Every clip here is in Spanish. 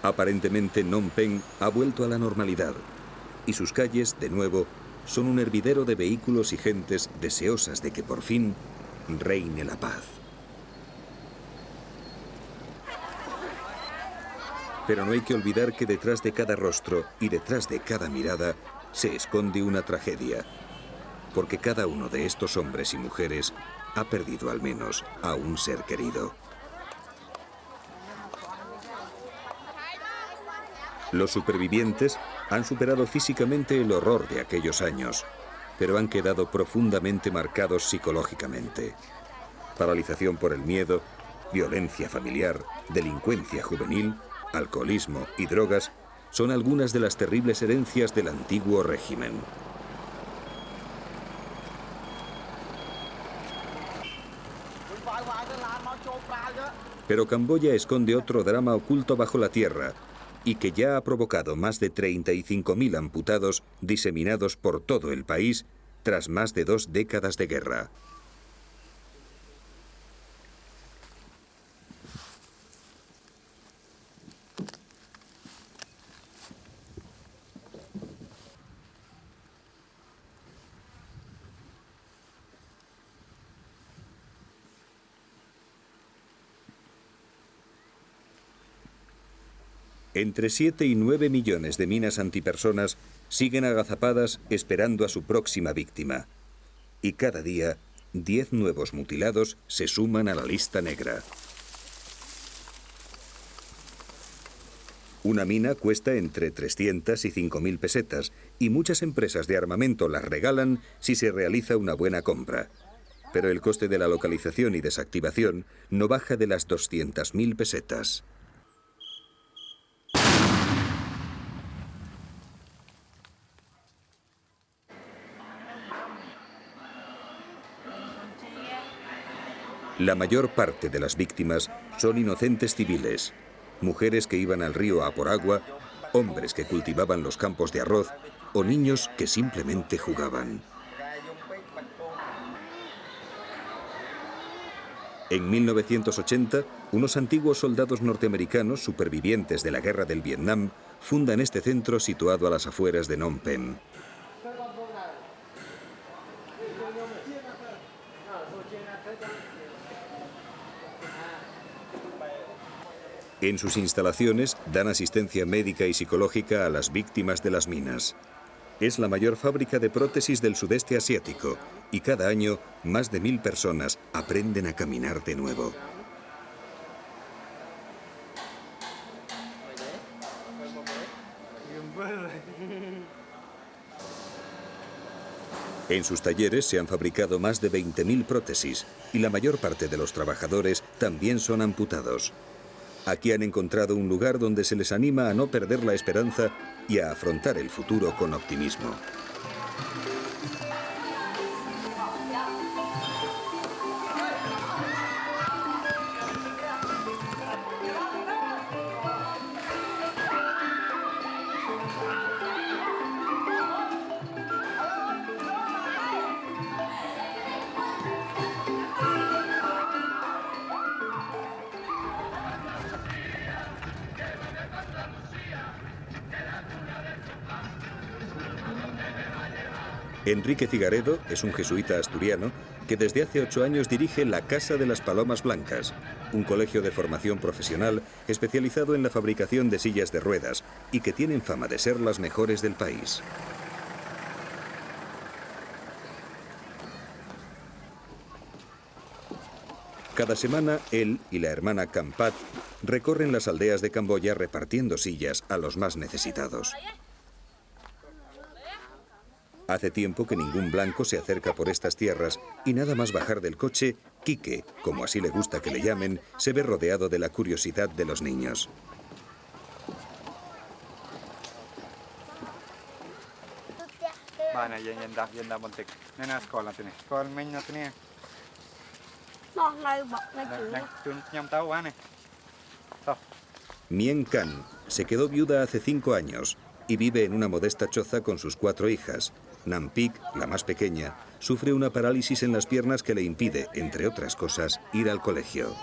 Aparentemente Phnom Penh ha vuelto a la normalidad y sus calles, de nuevo, son un hervidero de vehículos y gentes deseosas de que por fin reine la paz. Pero no hay que olvidar que detrás de cada rostro y detrás de cada mirada se esconde una tragedia, porque cada uno de estos hombres y mujeres ha perdido al menos a un ser querido. Los supervivientes han superado físicamente el horror de aquellos años, pero han quedado profundamente marcados psicológicamente. Paralización por el miedo, violencia familiar, delincuencia juvenil, alcoholismo y drogas son algunas de las terribles herencias del antiguo régimen. Pero Camboya esconde otro drama oculto bajo la tierra y que ya ha provocado más de 35.000 amputados diseminados por todo el país tras más de 2 décadas de guerra. Entre 7 y 9 millones de minas antipersonas siguen agazapadas esperando a su próxima víctima. Y cada día, 10 nuevos mutilados se suman a la lista negra. Una mina cuesta entre 300 y 5.000 pesetas y muchas empresas de armamento las regalan si se realiza una buena compra. Pero el coste de la localización y desactivación no baja de las 200.000 pesetas. La mayor parte de las víctimas son inocentes civiles, mujeres que iban al río a por agua, hombres que cultivaban los campos de arroz o niños que simplemente jugaban. En 1980, unos antiguos soldados norteamericanos supervivientes de la guerra del Vietnam fundan este centro situado a las afueras de Phnom Penh. En sus instalaciones dan asistencia médica y psicológica a las víctimas de las minas. Es la mayor fábrica de prótesis del sudeste asiático y cada año más de 1.000 personas aprenden a caminar de nuevo. En sus talleres se han fabricado más de 20.000 prótesis y la mayor parte de los trabajadores también son amputados. Aquí han encontrado un lugar donde se les anima a no perder la esperanza y a afrontar el futuro con optimismo. Enrique Cigaredo es un jesuita asturiano que desde hace 8 años dirige la Casa de las Palomas Blancas, un colegio de formación profesional especializado en la fabricación de sillas de ruedas y que tienen fama de ser las mejores del país. Cada semana, él y la hermana Kampat recorren las aldeas de Camboya repartiendo sillas a los más necesitados. Hace tiempo que ningún blanco se acerca por estas tierras y nada más bajar del coche, Quique, como así le gusta que le llamen, se ve rodeado de la curiosidad de los niños. Mien Can se quedó viuda hace 5 años y vive en una modesta choza con sus 4 hijas. Nam Pik, la más pequeña, sufre una parálisis en las piernas que le impide, entre otras cosas, ir al colegio.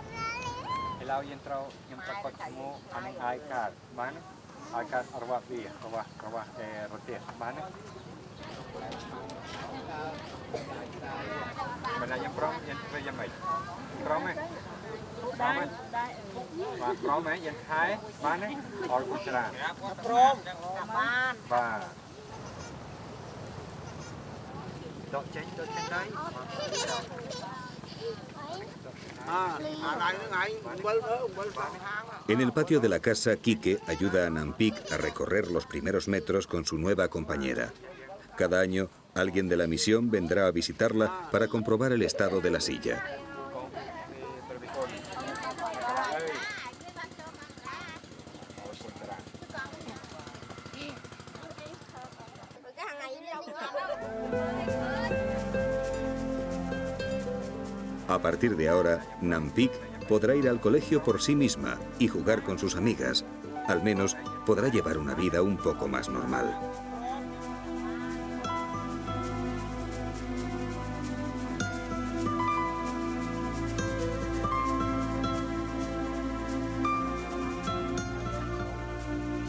En el patio de la casa, Quique ayuda a Nampik a recorrer los primeros metros con su nueva compañera. Cada año, alguien de la misión vendrá a visitarla para comprobar el estado de la silla. A partir de ahora, Nampik podrá ir al colegio por sí misma y jugar con sus amigas. Al menos podrá llevar una vida un poco más normal.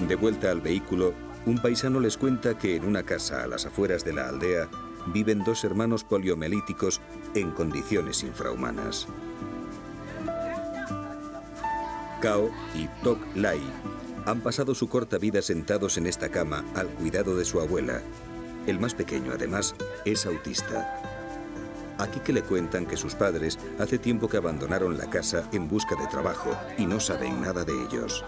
De vuelta al vehículo, un paisano les cuenta que en una casa a las afueras de la aldea viven dos hermanos poliomelíticos en condiciones infrahumanas. Cao y Tok Lai han pasado su corta vida sentados en esta cama al cuidado de su abuela. El más pequeño, además, es autista. Aquí que le cuentan que sus padres hace tiempo que abandonaron la casa en busca de trabajo y no saben nada de ellos.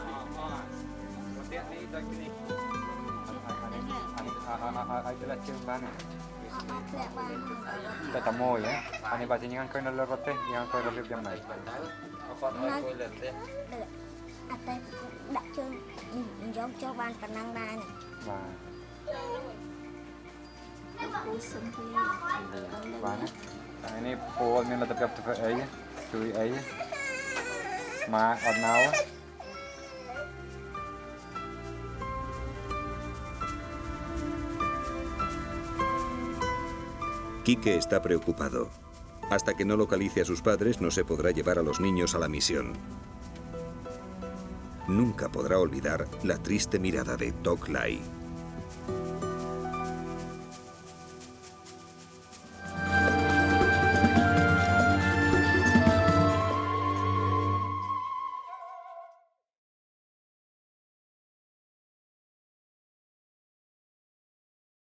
Quique está preocupado. Hasta que no localice a sus padres, no se podrá llevar a los niños a la misión. Nunca podrá olvidar la triste mirada de Tok Lai.